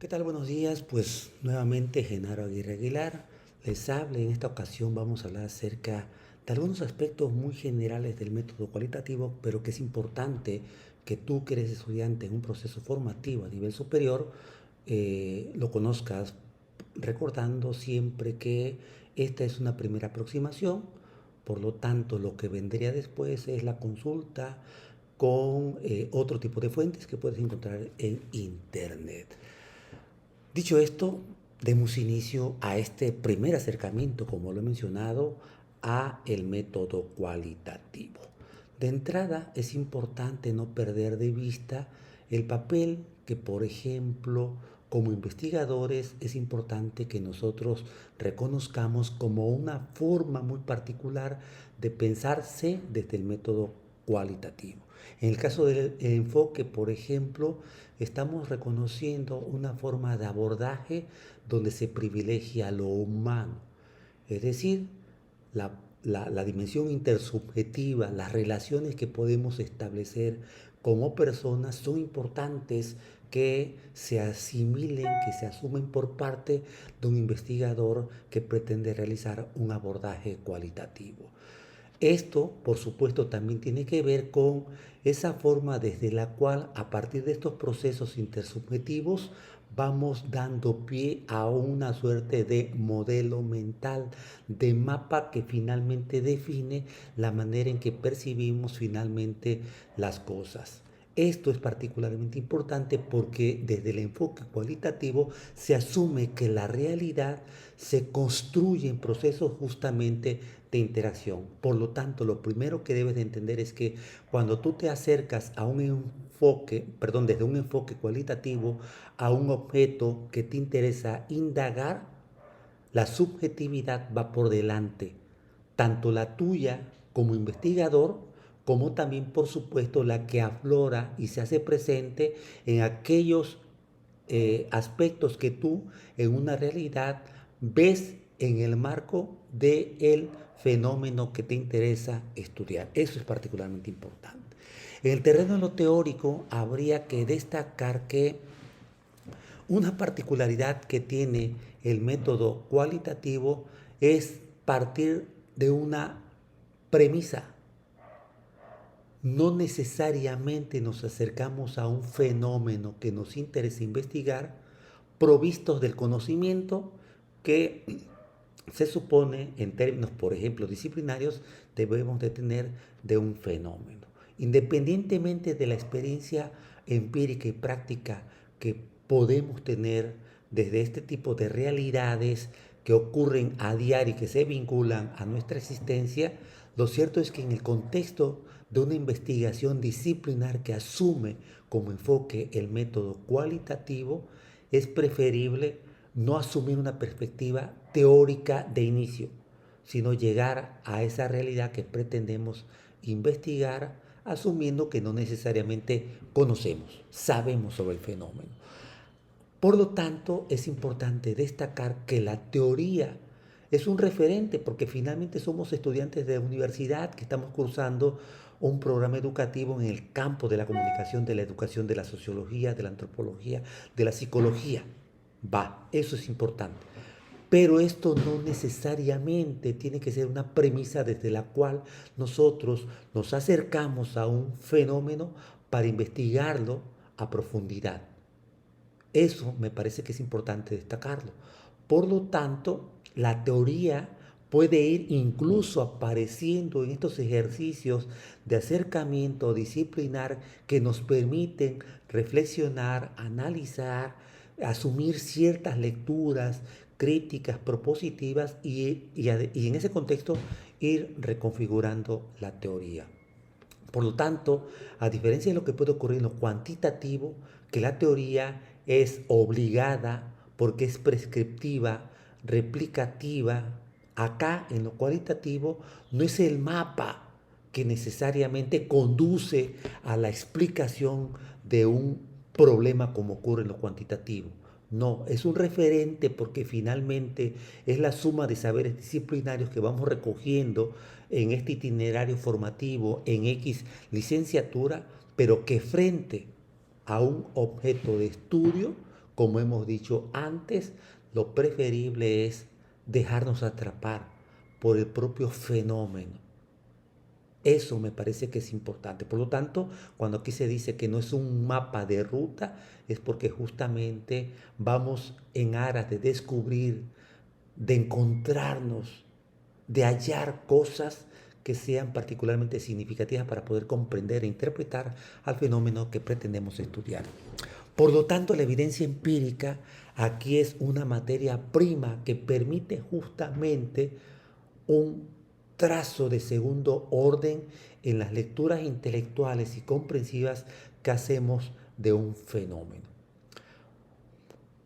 ¿Qué tal? Buenos días. Pues nuevamente Genaro Aguirre Aguilar les habla. En esta ocasión vamos a hablar acerca de algunos aspectos muy generales del método cualitativo, pero que es importante que tú que eres estudiante en un proceso formativo a nivel superior lo conozcas, recordando siempre que esta es una primera aproximación. Por lo tanto, lo que vendría después es la consulta con otro tipo de fuentes que puedes encontrar en Internet. Dicho esto, demos inicio a este primer acercamiento, como lo he mencionado, a el método cualitativo. De entrada, es importante no perder de vista el papel que, por ejemplo, como investigadores, es importante que nosotros reconozcamos como una forma muy particular de pensarse desde el método cualitativo. En el caso del enfoque, por ejemplo, estamos reconociendo una forma de abordaje donde se privilegia lo humano, es decir, la dimensión intersubjetiva, las relaciones que podemos establecer como personas son importantes que se asimilen, que se asumen por parte de un investigador que pretende realizar un abordaje cualitativo. Esto, por supuesto, también tiene que ver con esa forma desde la cual, a partir de estos procesos intersubjetivos, vamos dando pie a una suerte de modelo mental, de mapa que finalmente define la manera en que percibimos finalmente las cosas. Esto es particularmente importante porque desde el enfoque cualitativo se asume que la realidad se construye en procesos justamente de interacción. Por lo tanto, lo primero que debes de entender es que cuando tú te acercas a un enfoque, perdón, desde un enfoque cualitativo a un objeto que te interesa indagar, la subjetividad va por delante, tanto la tuya como investigador, como también, por supuesto, la que aflora y se hace presente en aquellos aspectos que tú en una realidad ves en el marco del fenómeno que te interesa estudiar. Eso es particularmente importante. En el terreno de lo teórico habría que destacar que una particularidad que tiene el método cualitativo es partir de una premisa. No necesariamente nos acercamos a un fenómeno que nos interesa investigar provistos del conocimiento que se supone en términos, por ejemplo, disciplinarios, debemos de tener de un fenómeno. Independientemente de la experiencia empírica y práctica que podemos tener desde este tipo de realidades que ocurren a diario y que se vinculan a nuestra existencia, lo cierto es que en el contexto de una investigación disciplinar que asume como enfoque el método cualitativo, es preferible no asumir una perspectiva teórica de inicio, sino llegar a esa realidad que pretendemos investigar, asumiendo que no necesariamente conocemos, sabemos sobre el fenómeno. Por lo tanto, es importante destacar que la teoría es un referente porque finalmente somos estudiantes de universidad que estamos cursando un programa educativo en el campo de la comunicación, de la educación, de la sociología, de la antropología, de la psicología. Va, eso es importante. Pero esto no necesariamente tiene que ser una premisa desde la cual nosotros nos acercamos a un fenómeno para investigarlo a profundidad. Eso me parece que es importante destacarlo. Por lo tanto, la teoría puede ir incluso apareciendo en estos ejercicios de acercamiento disciplinar que nos permiten reflexionar, analizar, asumir ciertas lecturas críticas, propositivas y en ese contexto ir reconfigurando la teoría. Por lo tanto, a diferencia de lo que puede ocurrir en lo cuantitativo, que la teoría es obligada porque es prescriptiva, replicativa, acá en lo cualitativo no es el mapa que necesariamente conduce a la explicación de un problema como ocurre en lo cuantitativo. No, es un referente porque finalmente es la suma de saberes disciplinarios que vamos recogiendo en este itinerario formativo en X licenciatura, pero que frente a un objeto de estudio como hemos dicho antes, lo preferible es dejarnos atrapar por el propio fenómeno. Eso me parece que es importante. Por lo tanto, cuando aquí se dice que no es un mapa de ruta, es porque justamente vamos en aras de descubrir, de encontrarnos, de hallar cosas que sean particularmente significativas para poder comprender e interpretar al fenómeno que pretendemos estudiar. Por lo tanto, la evidencia empírica aquí es una materia prima que permite justamente un trazo de segundo orden en las lecturas intelectuales y comprensivas que hacemos de un fenómeno.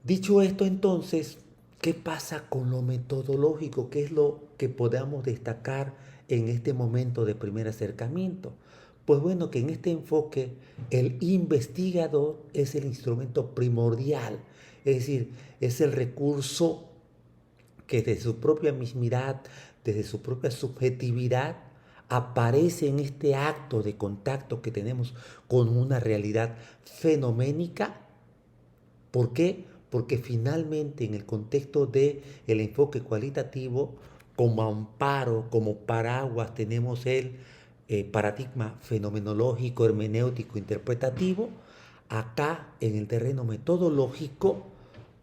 Dicho esto, entonces, ¿qué pasa con lo metodológico? ¿Qué es lo que podamos destacar en este momento de primer acercamiento? Pues bueno, que en este enfoque el investigador es el instrumento primordial, es decir, es el recurso que desde su propia mismidad, desde su propia subjetividad, aparece en este acto de contacto que tenemos con una realidad fenoménica. ¿Por qué? Porque finalmente en el contexto del enfoque cualitativo, como amparo, como paraguas, tenemos el paradigma fenomenológico, hermenéutico, interpretativo. Acá en el terreno metodológico,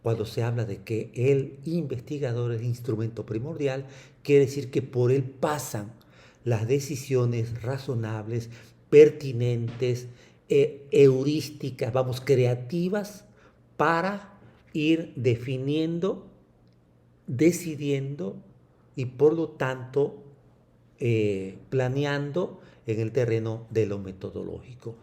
cuando se habla de que el investigador es el instrumento primordial, quiere decir que por él pasan las decisiones razonables, pertinentes, heurísticas, vamos, creativas, para ir definiendo, decidiendo y por lo tanto planeando en el terreno de lo metodológico.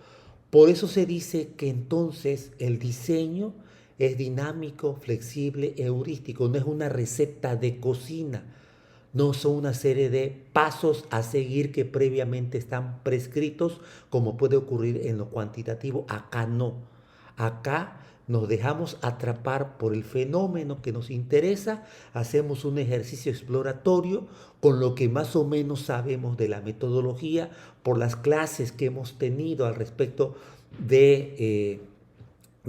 Por eso se dice que entonces el diseño es dinámico, flexible, heurístico, no es una receta de cocina, no son una serie de pasos a seguir que previamente están prescritos, como puede ocurrir en lo cuantitativo. Acá no. Acá nos dejamos atrapar por el fenómeno que nos interesa, hacemos un ejercicio exploratorio con lo que más o menos sabemos de la metodología, por las clases que hemos tenido al respecto de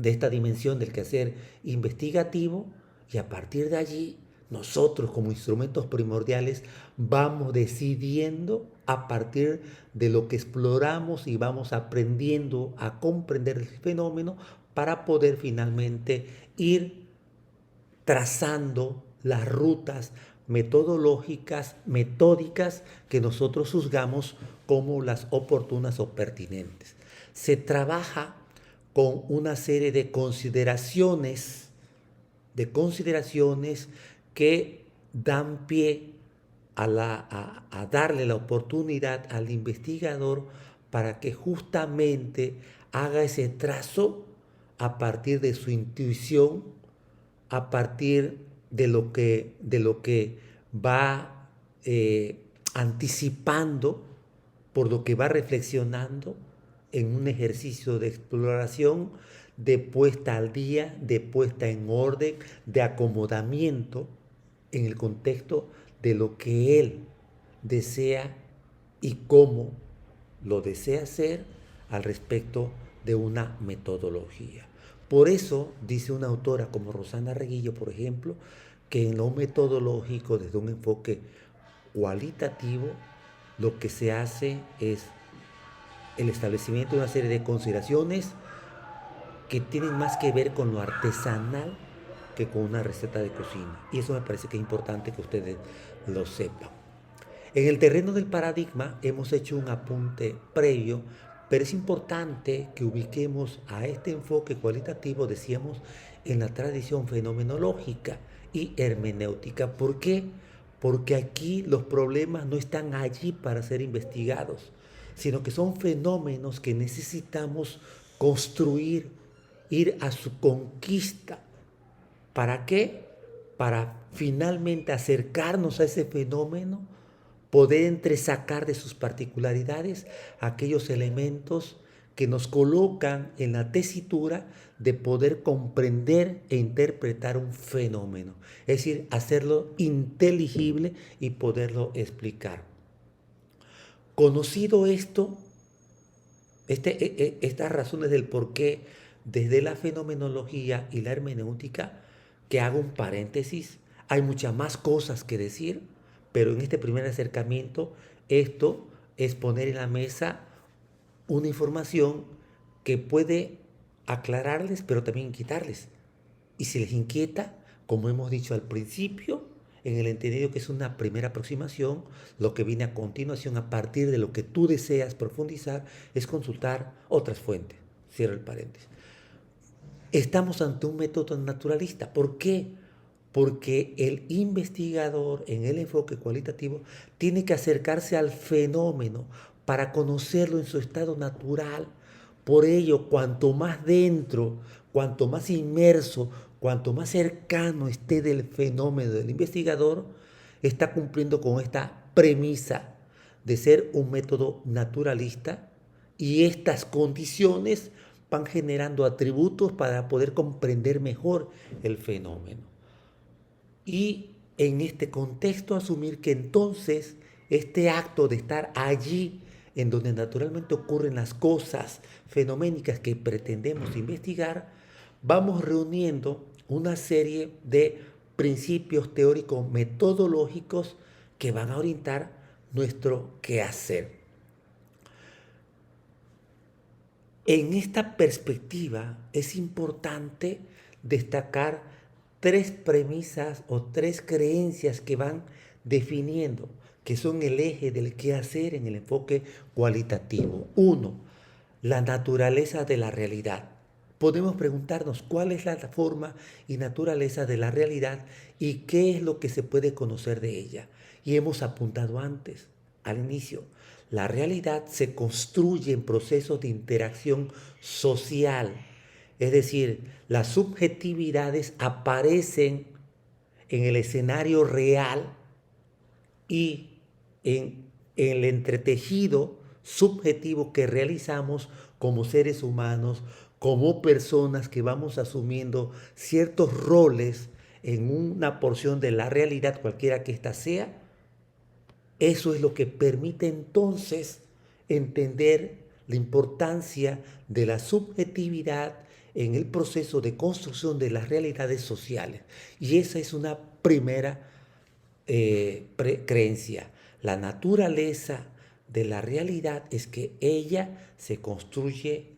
esta dimensión del quehacer investigativo, y a partir de allí nosotros como instrumentos primordiales vamos decidiendo a partir de lo que exploramos y vamos aprendiendo a comprender el fenómeno para poder finalmente ir trazando las rutas metodológicas, metódicas que nosotros juzgamos como las oportunas o pertinentes. Se trabaja con una serie de consideraciones que dan pie a darle la oportunidad al investigador para que justamente haga ese trazo a partir de su intuición, a partir de lo que va anticipando, por lo que va reflexionando en un ejercicio de exploración, de puesta al día, de puesta en orden, de acomodamiento en el contexto de lo que él desea y cómo lo desea hacer al respecto de una metodología. Por eso dice una autora como Rosana Reguillo, por ejemplo, que en lo metodológico, desde un enfoque cualitativo, lo que se hace es el establecimiento de una serie de consideraciones que tienen más que ver con lo artesanal que con una receta de cocina. Y eso me parece que es importante que ustedes lo sepan. En el terreno del paradigma hemos hecho un apunte previo, pero es importante que ubiquemos a este enfoque cualitativo, decíamos, en la tradición fenomenológica y hermenéutica. ¿Por qué? Porque aquí los problemas no están allí para ser investigados, sino que son fenómenos que necesitamos construir, ir a su conquista. ¿Para qué? Para finalmente acercarnos a ese fenómeno, poder entresacar de sus particularidades aquellos elementos que nos colocan en la tesitura de poder comprender e interpretar un fenómeno, es decir, hacerlo inteligible y poderlo explicar. Conocido esto, estas razones del por qué desde la fenomenología y la hermenéutica, que hago un paréntesis. Hay muchas más cosas que decir, pero en este primer acercamiento, esto es poner en la mesa una información que puede aclararles, pero también quitarles. Y si les inquieta, como hemos dicho al principio, en el entendido que es una primera aproximación, lo que viene a continuación, a partir de lo que tú deseas profundizar, es consultar otras fuentes. Cierro el paréntesis. Estamos ante un método naturalista. ¿Por qué? Porque el investigador en el enfoque cualitativo tiene que acercarse al fenómeno para conocerlo en su estado natural. Por ello, cuanto más dentro, cuanto más inmerso, cuanto más cercano esté del fenómeno del investigador, está cumpliendo con esta premisa de ser un método naturalista, y estas condiciones van generando atributos para poder comprender mejor el fenómeno. Y en este contexto asumir que entonces este acto de estar allí en donde naturalmente ocurren las cosas fenoménicas que pretendemos investigar, vamos reuniendo una serie de principios teóricos metodológicos que van a orientar nuestro quehacer. En esta perspectiva es importante destacar tres premisas o tres creencias que van definiendo, que son el eje del quehacer en el enfoque cualitativo. Uno, la naturaleza de la realidad. Podemos preguntarnos cuál es la forma y naturaleza de la realidad y qué es lo que se puede conocer de ella. Y hemos apuntado antes, al inicio, la realidad se construye en procesos de interacción social. Es decir, las subjetividades aparecen en el escenario real y en el entretejido subjetivo que realizamos como seres humanos, como personas que vamos asumiendo ciertos roles en una porción de la realidad, cualquiera que ésta sea. Eso es lo que permite entonces entender la importancia de la subjetividad en el proceso de construcción de las realidades sociales. Y esa es una primera creencia. La naturaleza de la realidad es que ella se construye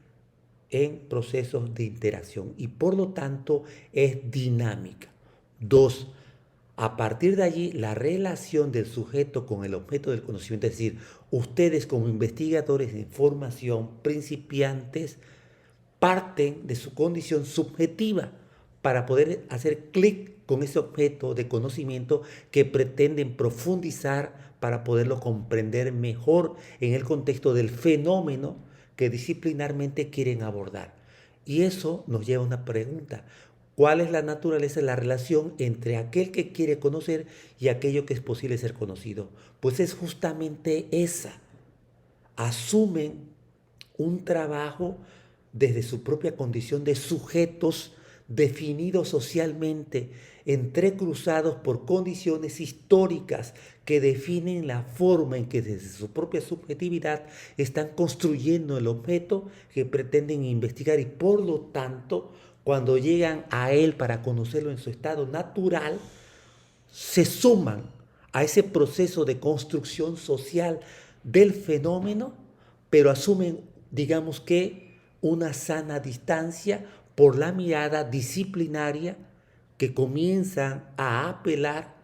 en procesos de interacción y por lo tanto es dinámica. Dos, a partir de allí, la relación del sujeto con el objeto del conocimiento, es decir, ustedes como investigadores en formación, principiantes, parten de su condición subjetiva para poder hacer clic con ese objeto de conocimiento que pretenden profundizar para poderlo comprender mejor en el contexto del fenómeno que disciplinarmente quieren abordar. Y eso nos lleva a una pregunta. ¿Cuál es la naturaleza de la relación entre aquel que quiere conocer y aquello que es posible ser conocido? Pues es justamente esa. Asumen un trabajo desde su propia condición de sujetos definidos socialmente, entrecruzados por condiciones históricas que definen la forma en que desde su propia subjetividad están construyendo el objeto que pretenden investigar, y por lo tanto, cuando llegan a él para conocerlo en su estado natural, se suman a ese proceso de construcción social del fenómeno, pero asumen, digamos que, una sana distancia por la mirada disciplinaria que comienzan a apelar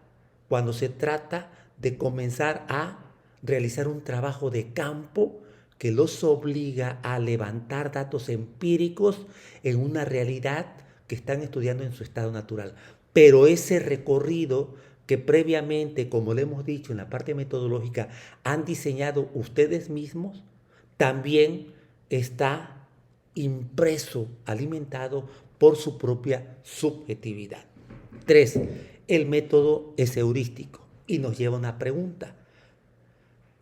cuando se trata de comenzar a realizar un trabajo de campo que los obliga a levantar datos empíricos en una realidad que están estudiando en su estado natural. Pero ese recorrido que previamente, como le hemos dicho en la parte metodológica, han diseñado ustedes mismos, también está impreso, alimentado por su propia subjetividad. 3. El método es heurístico y nos lleva a una pregunta.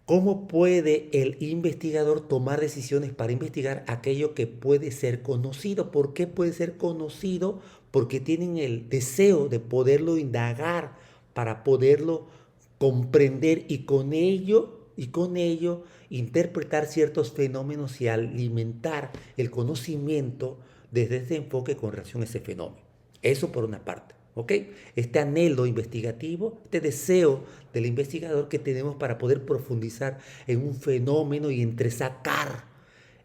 ¿Cómo puede el investigador tomar decisiones para investigar aquello que puede ser conocido? ¿Por qué puede ser conocido? Porque tienen el deseo de poderlo indagar, para poderlo comprender y con ello interpretar ciertos fenómenos y alimentar el conocimiento desde ese enfoque con relación a ese fenómeno. Eso por una parte. ¿Ok? Este anhelo investigativo, este deseo del investigador que tenemos para poder profundizar en un fenómeno y entresacar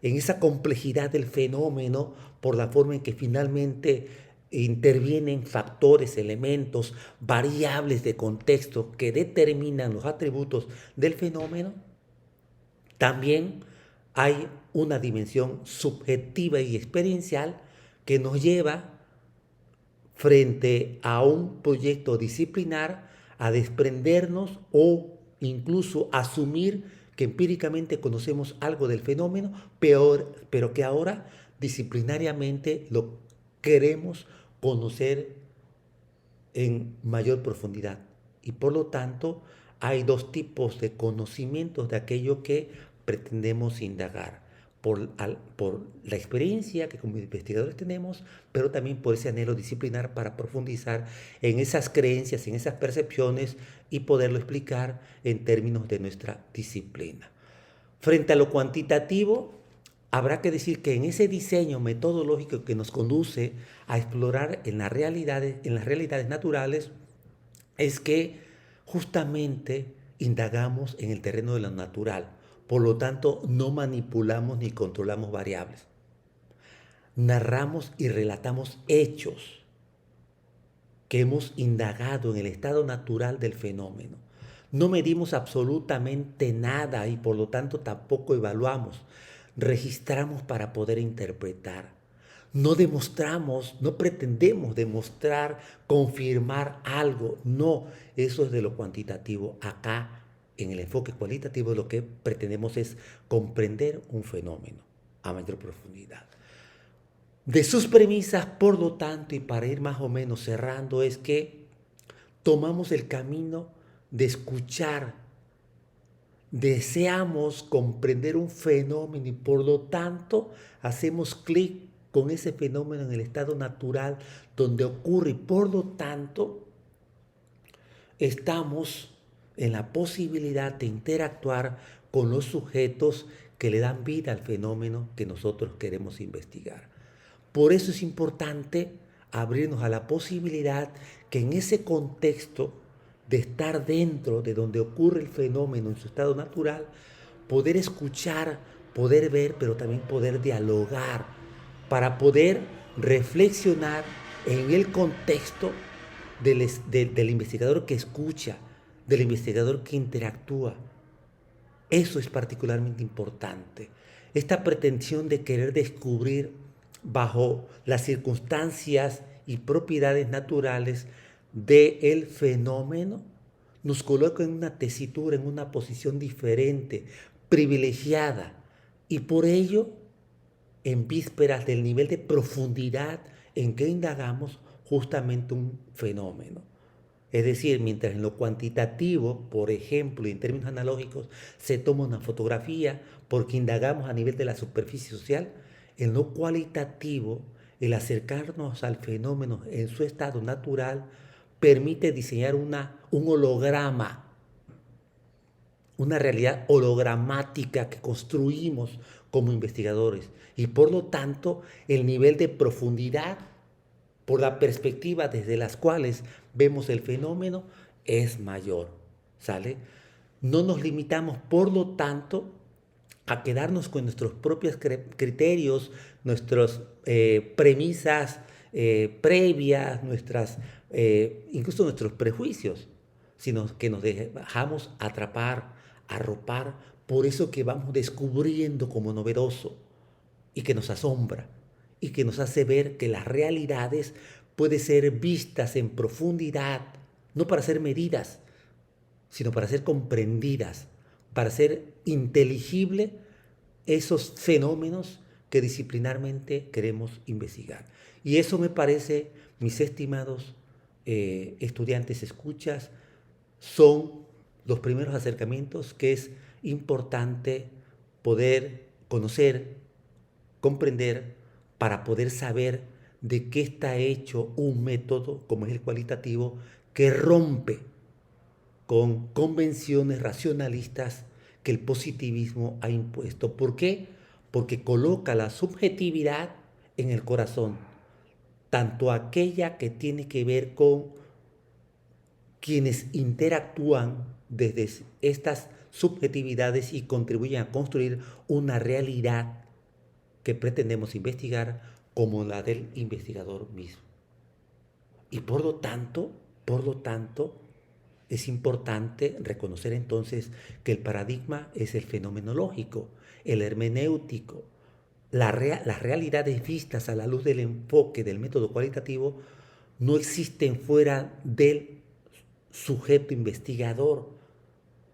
en esa complejidad del fenómeno por la forma en que finalmente intervienen factores, elementos, variables de contexto que determinan los atributos del fenómeno. También hay una dimensión subjetiva y experiencial que nos lleva frente a un proyecto disciplinar a desprendernos o incluso asumir que empíricamente conocemos algo del fenómeno, pero que ahora disciplinariamente lo queremos conocer en mayor profundidad. Y por lo tanto, hay dos tipos de conocimientos de aquello que pretendemos indagar. Por la experiencia que como investigadores tenemos, pero también por ese anhelo disciplinar para profundizar en esas creencias, en esas percepciones y poderlo explicar en términos de nuestra disciplina. Frente a lo cuantitativo, habrá que decir que en ese diseño metodológico que nos conduce a explorar en las realidades naturales, es que justamente indagamos en el terreno de lo natural. Por lo tanto, no manipulamos ni controlamos variables. Narramos y relatamos hechos que hemos indagado en el estado natural del fenómeno. No medimos absolutamente nada y por lo tanto tampoco evaluamos. Registramos para poder interpretar. No demostramos, no pretendemos demostrar, confirmar algo. No, eso es de lo cuantitativo. Acá, en el enfoque cualitativo, lo que pretendemos es comprender un fenómeno a mayor profundidad. De sus premisas, por lo tanto, y para ir más o menos cerrando, es que tomamos el camino de escuchar, deseamos comprender un fenómeno y por lo tanto hacemos clic con ese fenómeno en el estado natural donde ocurre y por lo tanto estamos en la posibilidad de interactuar con los sujetos que le dan vida al fenómeno que nosotros queremos investigar. Por eso es importante abrirnos a la posibilidad que en ese contexto de estar dentro de donde ocurre el fenómeno en su estado natural, poder escuchar, poder ver, pero también poder dialogar, para poder reflexionar en el contexto del investigador que escucha, del investigador que interactúa. Eso es particularmente importante. Esta pretensión de querer descubrir bajo las circunstancias y propiedades naturales del fenómeno nos coloca en una tesitura, en una posición diferente, privilegiada, y por ello, en vísperas del nivel de profundidad en que indagamos justamente un fenómeno. Es decir, mientras en lo cuantitativo, por ejemplo, y en términos analógicos, se toma una fotografía porque indagamos a nivel de la superficie social, en lo cualitativo, el acercarnos al fenómeno en su estado natural permite diseñar un holograma, una realidad hologramática que construimos como investigadores. Y por lo tanto, el nivel de profundidad por la perspectiva desde las cuales vemos el fenómeno es mayor, ¿sale? No nos limitamos, por lo tanto, a quedarnos con nuestros propios criterios, nuestras premisas previas, incluso nuestros prejuicios, sino que nos dejamos atrapar, arropar por eso que vamos descubriendo como novedoso y que nos asombra y que nos hace ver que las realidades pueden ser vistas en profundidad, no para ser medidas, sino para ser comprendidas, para ser inteligible esos fenómenos que disciplinarmente queremos investigar. Y eso me parece, mis estimados estudiantes escuchas, son los primeros acercamientos que es importante poder conocer, comprender, para poder saber de qué está hecho un método como es el cualitativo que rompe con convenciones racionalistas que el positivismo ha impuesto. ¿Por qué? Porque coloca la subjetividad en el corazón, tanto aquella que tiene que ver con quienes interactúan desde estas subjetividades y contribuyen a construir una realidad que pretendemos investigar como la del investigador mismo. Y por lo tanto, es importante reconocer entonces que el paradigma es el fenomenológico, el hermenéutico, las realidades vistas a la luz del enfoque del método cualitativo no existen fuera del sujeto investigador,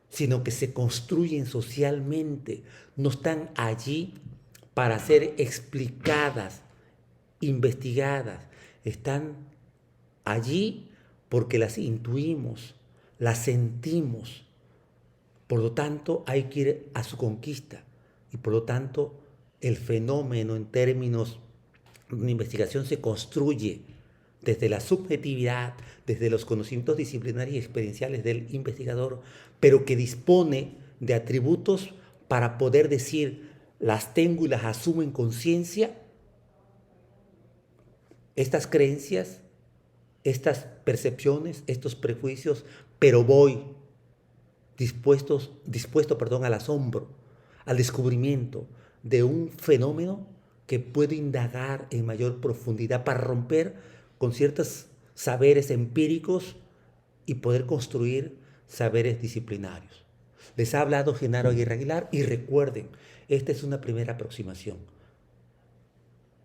sino que se construyen socialmente, no están allí para ser explicadas, investigadas, están allí porque las intuimos, las sentimos. Por lo tanto, hay que ir a su conquista. Y por lo tanto, el fenómeno en términos de una investigación se construye desde la subjetividad, desde los conocimientos disciplinarios y experienciales del investigador, pero que dispone de atributos para poder decir, las tengo y las asumo en conciencia, estas creencias, estas percepciones, estos prejuicios, pero voy dispuesto al asombro, al descubrimiento de un fenómeno que puedo indagar en mayor profundidad para romper con ciertos saberes empíricos y poder construir saberes disciplinarios. Les ha hablado Genaro Aguirre Aguilar y recuerden, esta es una primera aproximación.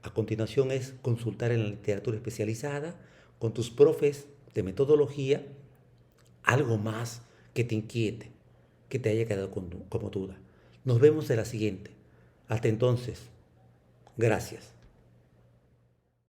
A continuación es consultar en la literatura especializada con tus profes de metodología algo más que te inquiete, que te haya quedado como duda. Nos vemos en la siguiente. Hasta entonces, gracias.